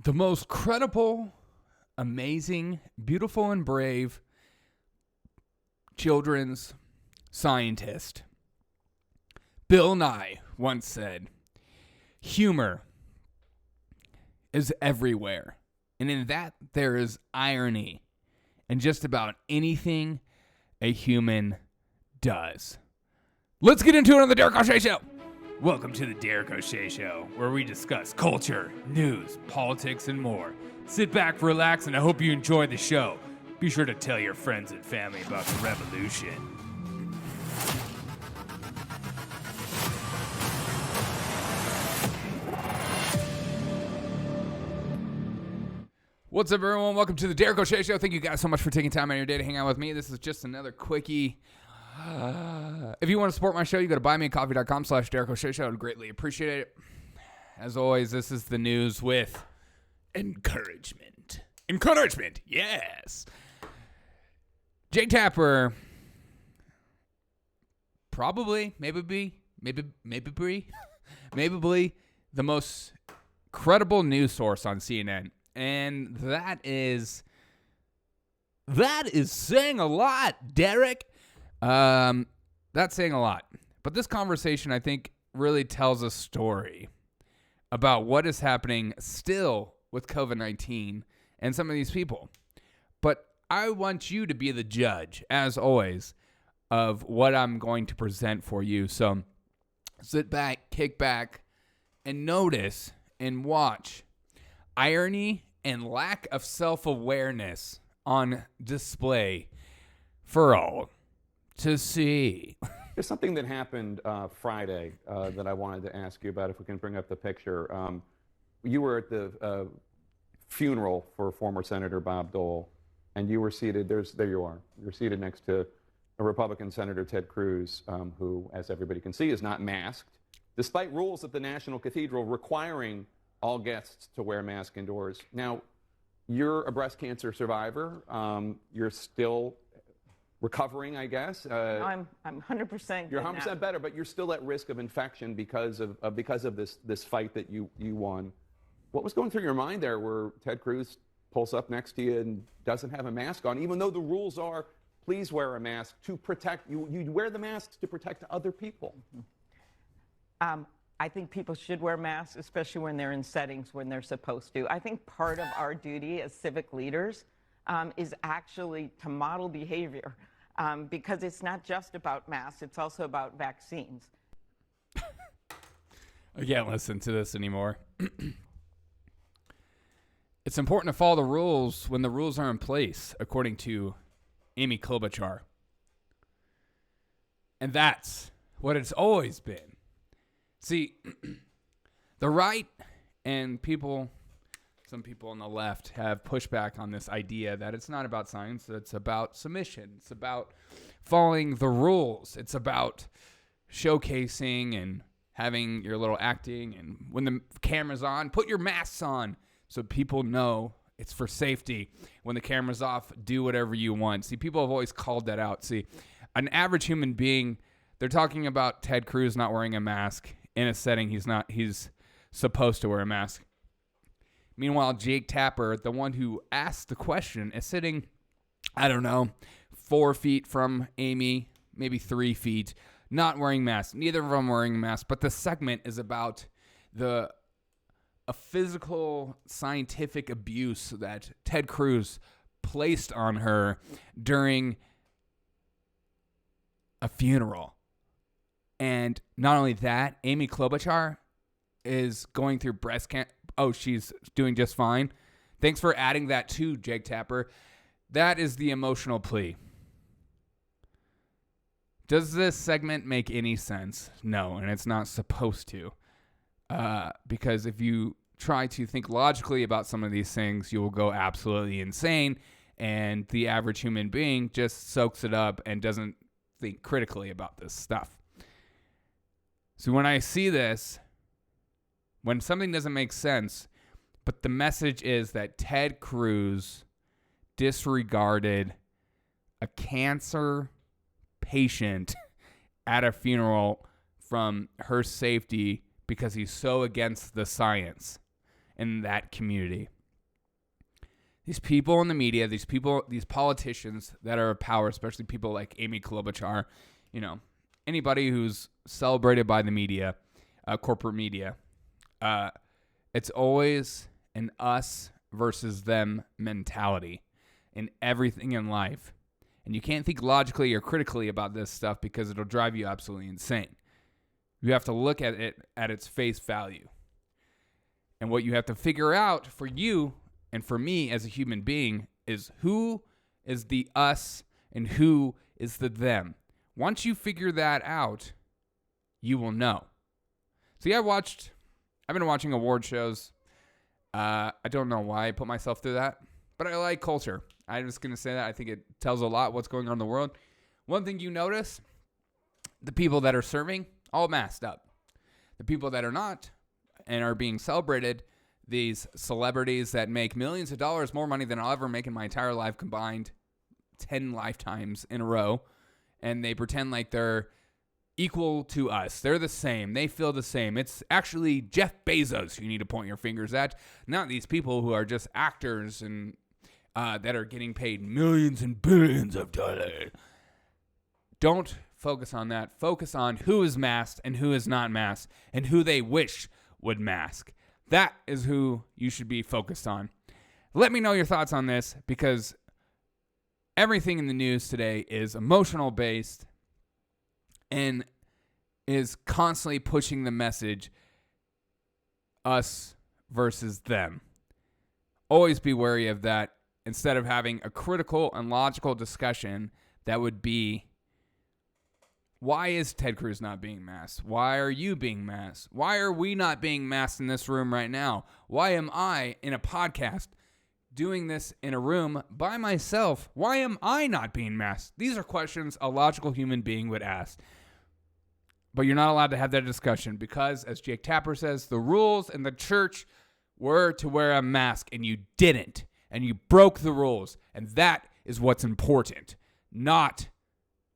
the most credible, amazing, beautiful, and brave children's scientist, Bill Nye, once said, humor is everywhere. And in that, there is irony in just about anything a human does. Let's get into it on the Derek O'Shea Show. Welcome to the Derek O'Shea Show, where we discuss culture, news, politics, and more. Sit back, relax, and I hope you enjoy the show. Be sure to tell your friends and family about the revolution. What's up, everyone? Welcome to the Derek O'Shea Show. Thank you guys so much for taking time out of your day to hang out with me. This is just another quickie. If you want to support my show, you go to buymeacoffee.com/Derek O'Shea Show. I would greatly appreciate it. As always, this is the news with encouragement. Encouragement, yes. Jake Tapper, probably, maybe the most credible news source on CNN. And that is saying a lot, Derek. That's saying a lot. But this conversation, I think, really tells a story about what is happening still with COVID-19 and some of these people. But I want you to be the judge, as always, of what I'm going to present for you. So sit back, kick back, and notice and watch irony and lack of self-awareness on display for all to see. There's something that happened Friday that I wanted to ask you about, if we can bring up the picture. You were at the funeral for former Senator Bob Dole, and you were seated, there you are. You're seated next to a Republican Senator, Ted Cruz, who, as everybody can see, is not masked, despite rules at the National Cathedral requiring all guests to wear masks indoors. Now, you're a breast cancer survivor. You're still recovering, I guess. I'm 100%. You're 100% better, but you're still at risk of infection because of this fight that you won. What was going through your mind there, where Ted Cruz pulls up next to you and doesn't have a mask on, even though the rules are, please wear a mask to protect you? You wear the masks to protect other people. I think people should wear masks, especially when they're in settings when they're supposed to. I think part of our duty as civic leaders is actually to model behavior, because it's not just about masks, it's also about vaccines. I can't listen to this anymore. It's important to follow the rules when the rules are in place, according to Amy Klobuchar. And that's what it's always been. See, the right and some people on the left have pushed back on this idea that it's not about science, it's about submission. It's about following the rules. It's about showcasing and having your little acting. And when the camera's on, put your masks on so people know it's for safety. When the camera's off, do whatever you want. See, people have always called that out. See, an average human being, they're talking about Ted Cruz not wearing a mask in a setting he's supposed to wear a mask. Meanwhile, Jake Tapper, the one who asked the question, is sitting, 4 feet from Amy, maybe 3 feet, not wearing masks. Neither of them wearing masks, but the segment is about a physical, scientific abuse that Ted Cruz placed on her during a funeral. And not only that, Amy Klobuchar is going through breast cancer. Oh, she's doing just fine. Thanks for adding that too, Jake Tapper. That is the emotional plea. Does this segment make any sense? No, and it's not supposed to. Because if you try to think logically about some of these things, you will go absolutely insane. And the average human being just soaks it up and doesn't think critically about this stuff. So when I see this, when something doesn't make sense, but the message is that Ted Cruz disregarded a cancer patient at a funeral from her safety because he's so against the science in that community. these people in the media, these politicians that are of power, especially people like Amy Klobuchar, anybody who's celebrated by the media, corporate media, it's always an us versus them mentality in everything in life. And you can't think logically or critically about this stuff because it'll drive you absolutely insane. You have to look at it at its face value. And what you have to figure out for you and for me as a human being is who is the us and who is the them. Once you figure that out, you will know. See, I've been watching award shows. I don't know why I put myself through that, but I like culture. I'm just going to say that. I think it tells a lot what's going on in the world. One thing you notice, the people that are serving, all masked up. The people that are not and are being celebrated, these celebrities that make millions of dollars more money than I'll ever make in my entire life combined, 10 lifetimes in a row, and they pretend like they're equal to us. They're the same. They feel the same. It's actually Jeff Bezos you need to point your fingers at, not these people who are just actors and that are getting paid millions and billions of dollars. Don't focus on that. Focus on who is masked and who is not masked and who they wish would mask. That is who you should be focused on. Let me know your thoughts on this because everything in the news today is emotional based and is constantly pushing the message us versus them. Always be wary of that instead of having a critical and logical discussion that would be, why is Ted Cruz not being masked? Why are you being masked? Why are we not being masked in this room right now? Why am I in a podcast doing this in a room by myself? Why am I not being masked? These are questions a logical human being would ask. But you're not allowed to have that discussion because, as Jake Tapper says, the rules in the church were to wear a mask and you didn't. And you broke the rules. And that is what's important, not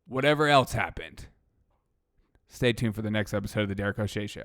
whatever else happened. Stay tuned for the next episode of The Derek O'Shea Show.